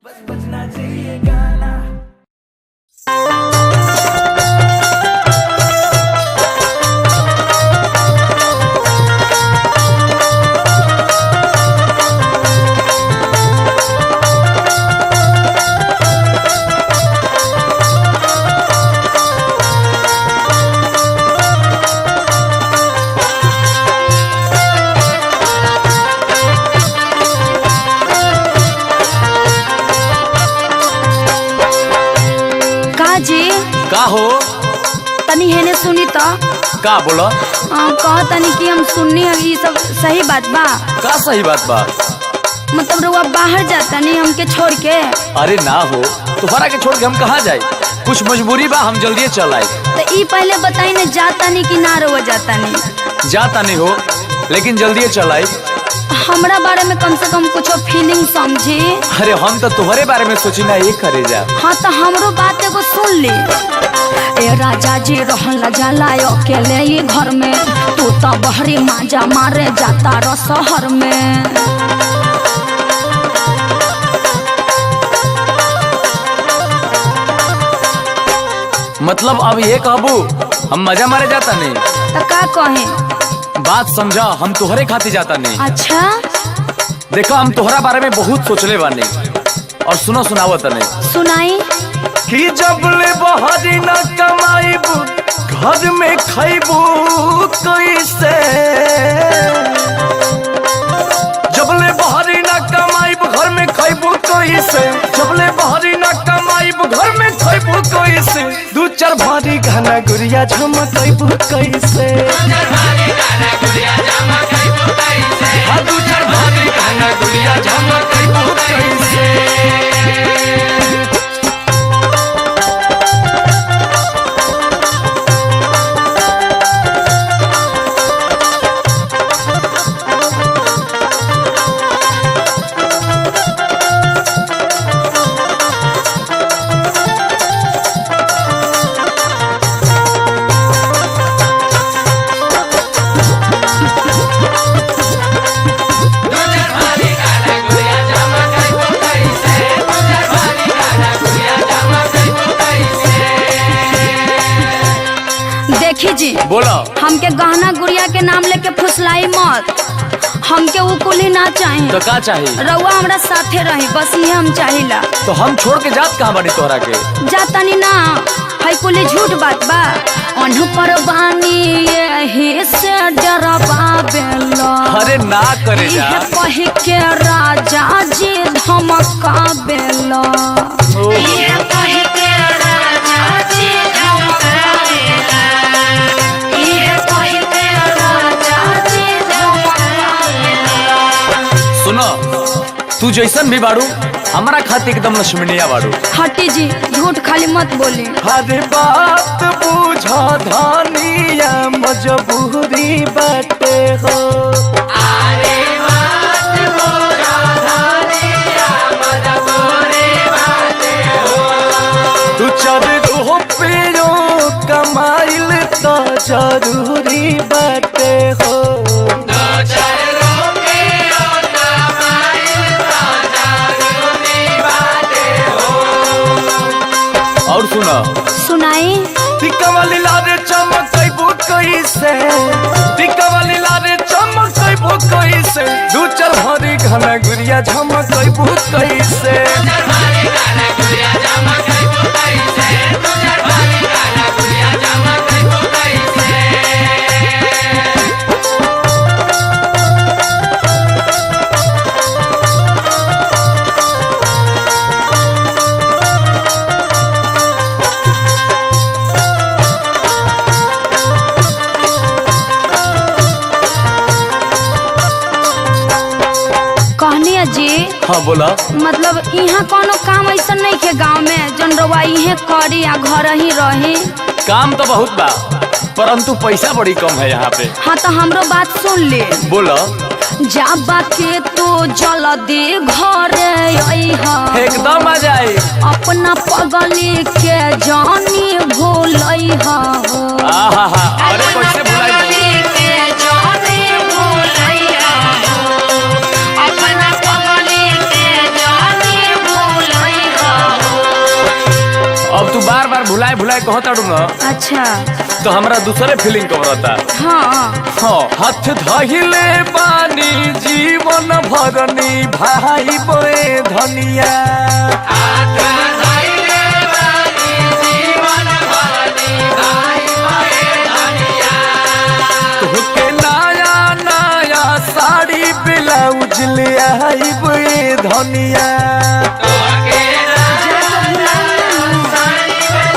बस बजना चाहिए गाना। का हो तनी हेने सुनी तो का बोला कह तनी कि हम सुननी है ये सब सही बात बा। का सही बात बा? मतलब रुआ बाहर जाता नहीं हमके छोड़ के। अरे ना हो, तुम्हारा के छोड़ के हम कहाँ जाए? कुछ मजबूरी बा, हम जल्दी चल आए। तो ई पहले बताई ना जाता नहीं कि ना रुआ जाता नहीं? जाता नहीं हो लेकिन जल्दी चल आए। हमरा बारे में कम से कम कुछ फीलिंग समझी। अरे हम तो तुम्हारे बारे में सोची ना, ये करे जा। हाँ तो हमरो बात एगो सुन ली। ए राजा जी रहला जाला अकेले ये घर में, तू तो बहरी माजा मारे जाता रो शहर में। मतलब अब ये कहबू हम मजा मारे जाता नहीं? तो का कहे? बात समझा, हम तुहरे खाती जाता नहीं। अच्छा देखो हम तुहरा बारे में बहुत सोचले बानी और सुनो सुनावत नहीं। सुनाई कि जब ले बहरी न कमाईबू घर में खैबू कैसे, जब ले बहरी न कमाईबू घर में खैबू कैसे, जब ले बहरी न कमाईबू घर में खैबू कैसे, दू चार भारी घना गुड़िया झमकैबू कैसे, हाँ दू चार भारी घना गुड़िया झमकैबू कैसे। देखी जी बोला। हमके गहना गुड़िया के नाम लेके फुसलाई मत, हमके वो कुली ना चाहिए। तो का चाहिए? रउआ हमरा साथे रही, बस ये हम चाहिला। तो हम छोड़ के जात कहाँ बानी तोहरा के? जातानी ना है कुली झूठ बात बा। अनु पर बानी यही से डरबा बेला। अरे ना करे जा। इहे कहि के राजा जी धमका बेला। इहे कहि के राजा जी धमका बेला। इहे कहि के राजा जी धमका बेला। सुनो, तू जैसन भी बाड़ू हमारा खातिर एकदम लक्ष्मणिया बाड़ू। हटी जी, झूठ खाली मत बोली। हर बात बुझा धानिया मजबूरी बाटे हो। अरे बात बुझा धानिया मजबूरी बाटे हो। तू चार रुपयो कमाइल तो जरूरी बाटे हो। और सुनो सुनाई टिका वाली लारे चमकैबू कैसे, टिका वाली लारे चमकैबू कैसे, दू चार भारी घना गुड़िया झमकैबू कैसे। जी हाँ बोला। मतलब यहाँ कोनो काम ऐसा नहीं के गांव में जन रवा इहे करी या घर ही रही। काम तो बहुत बा परंतु पैसा बड़ी कम है यहाँ पे। हाँ तो हमरो बात सुन ले। बोला। जाबा के तो जल्दी घरे अइहा, एकदम आ जाए। अपना पगली के जानी भूलइहा। अरे कैसे भुलाई? भुलाए भुलाए कहता ना अच्छा तो हमरा दूसरे फीलिंग कबरता। हाँ हाँ हाथ धहिले पानी जीवन भरनी भाई बोए धनिया तोहके नया नया साड़ी ब्लाउज ले आई बोए धनिया।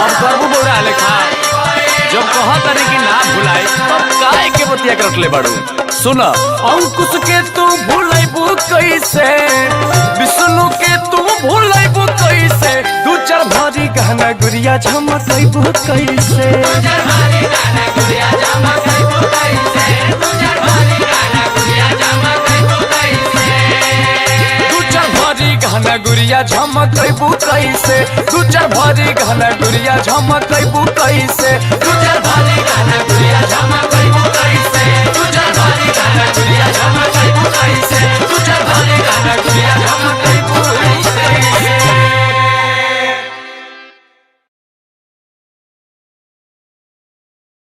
अब करबू बोरा लेखा जब कहा तारी कि ना भुलाई तब काहे के बतिया के रखले बाड़ू। सुन अंकुश के तू भुलाइबू कैसे विष्णु के तू भुलाइबू कैसे दू चार भारी गहना गुड़िया झमकैबू कैसे दू चार भारी गहना गुड़िया झमकैबू कैसे दू चार भारी गहना गुड़िया झमकैबू कैसे दू चार भारी गहना गुड़िया झमकैबू कैसे दू चार भारी गहना गुड़िया झमकैबू कैसे दू चार